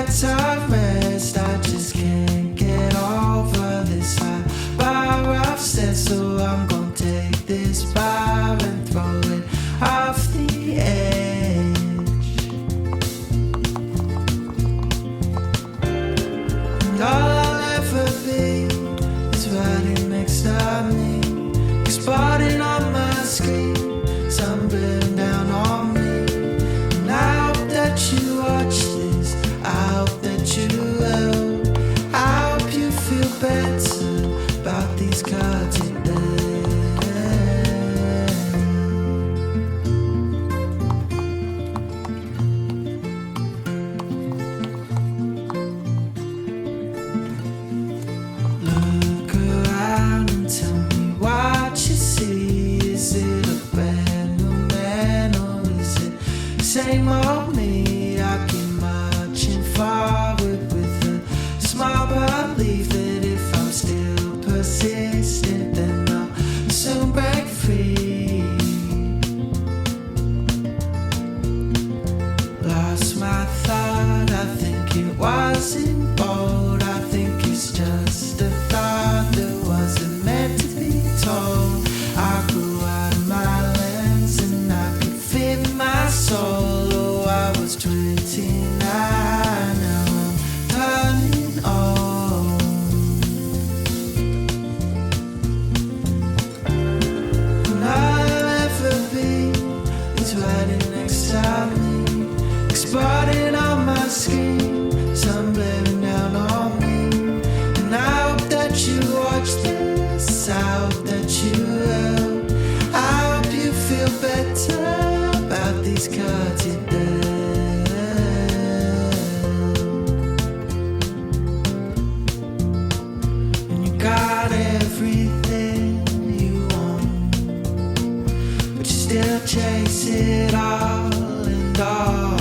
get unrest. I just can't get over this high bar I've set, so I'm gonna take this bar and throw it off the edge. And all I'll ever be is riding next to me, exploding on my screen, sunburn down on me. And I hope that you watch this, I hope that you will. I hope you feel better about these cards you Look around and tell me what you see. Is it a brand new man or is it the same old me? I keep marching forward with a small belief that if I'm still persistent, then I'll soon break free. Lost my thought, I think it wasn't bold. I think it's just a thought that wasn't meant to be told. I grew out of my lens and I could fit my soul. Oh, I was 29, now I'm turning old. And all I'll ever be is riding next to me, exploding on my screen, sun blaring down on me. And I hope that you watch this, I hope that you will. I hope you feel better about these cards you dealt. And you got everything you want, but you still chase it all and all.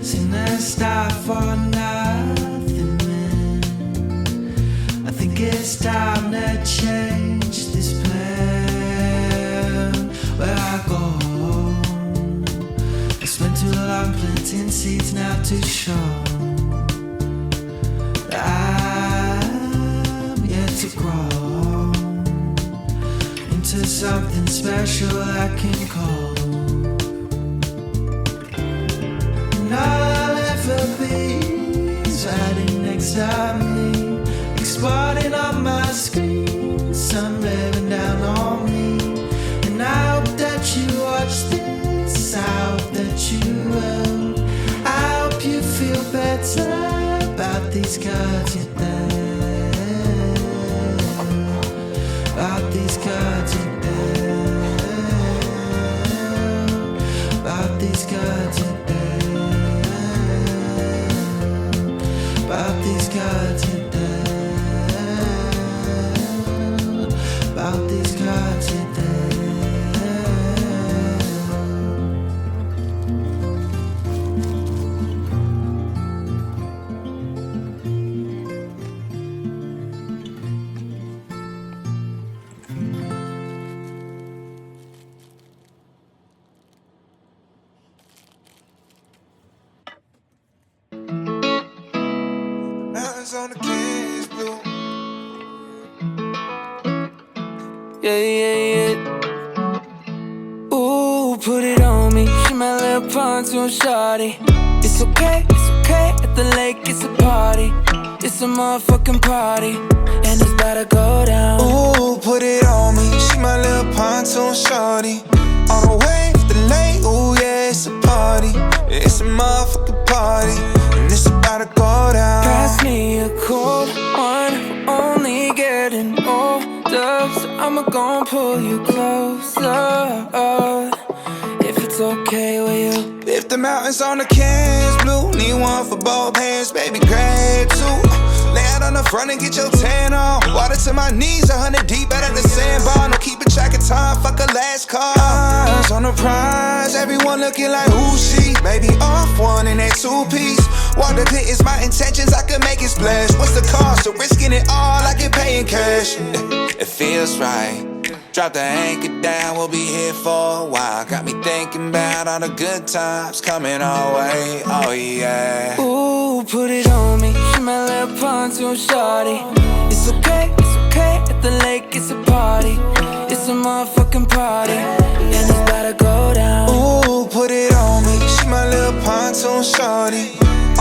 Seen that stop for nothing, man. I think it's time to change this plan. Where I go, I spent too long planting seeds now to show that I'm yet to grow into something special I can call. And all I'll ever be is riding next to me, exploding on my screen, sun blaring down on me. And I hope that you watch this, I hope that you will. I hope you feel better about these cards you dealt, about these cards you dealt, about these cards you dealt, about these cards you dealt, about these cards you dealt. Mountains on the canvas blue. Yeah. Ooh, put it on me. She my little pontoon shawty. It's okay at the lake, it's a party. It's a motherfucking party, and it's about to go down. Ooh, put it on me. She my little pontoon shorty. On the way to the lake, ooh yeah, it's a party. It's a motherfucking party, and it's about to go down. Pass me a cold one, we're only getting older, so I'ma gon' pull you closer. If it's okay with you. If the mountains on the cans blue, need one for both hands, baby, grab two. Lay out on the front and get your tan on. Water to my knees, 100 deep out of the sandbar. No keeping track of time, fuck a last call. Eyes on the prize, everyone looking like who she. Maybe off one in that two-piece. Water clear is my intentions, I could make it splash. What's the cost of risking it all? I can pay in cash. It feels right. Drop the anchor down, we'll be here for a while. Got me thinking about all the good times coming our way, oh yeah. Ooh, put it on me. She my little pontoon shawty. It's okay, at the lake it's a party. It's a motherfucking party, and it's about to go down. Ooh, put it on me. She my little pontoon shorty.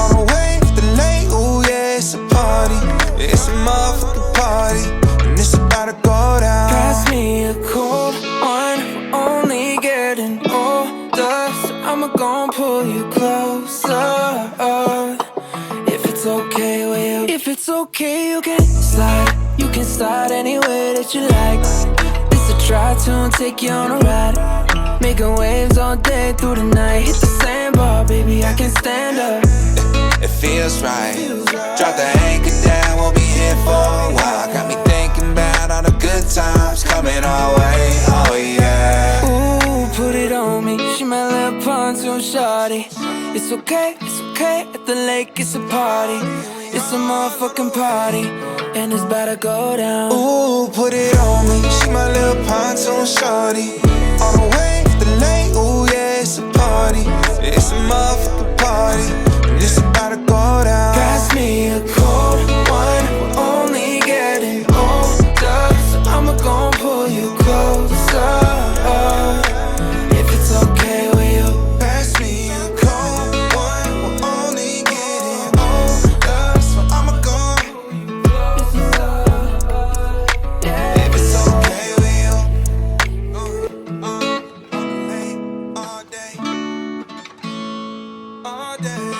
On the way to the lake, ooh yeah, it's a party. It's a motherfucking party, and it's about to go down. Pass me a cold one, we're only getting older, so I'ma gon' pull you closer. If it's okay with you, if it's okay, you can slide. You can slide any way that you like. This a try to take you on a ride. Making waves all day through the night. Hit the sandbar, baby, I can stand up. It feels right. Drop the anchor down, we'll be here for a while. Got me thinking about all the good times coming our way. Oh yeah. Ooh, put it on me. She my little pontoon shawty. It's okay, at the lake it's a party. It's a motherfucking party, and it's about to go down. Ooh, put it on me. She my little pontoon shorty. On the way to the lake, ooh yeah, it's a party. It's a motherfucking party, and it's about to go down. Pass me a cold one, we're only getting older, so I'ma gon' pull you closer. If it's okay with you. Pass me a cold one, we're only getting older, so I'ma go. If it's okay with you. All day, all day.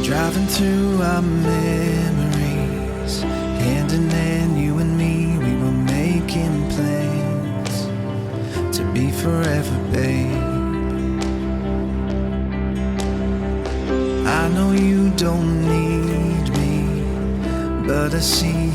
Driving through our memories, hand in hand, you and me, we were making plans to be forever, babe. I know you don't need me, but I see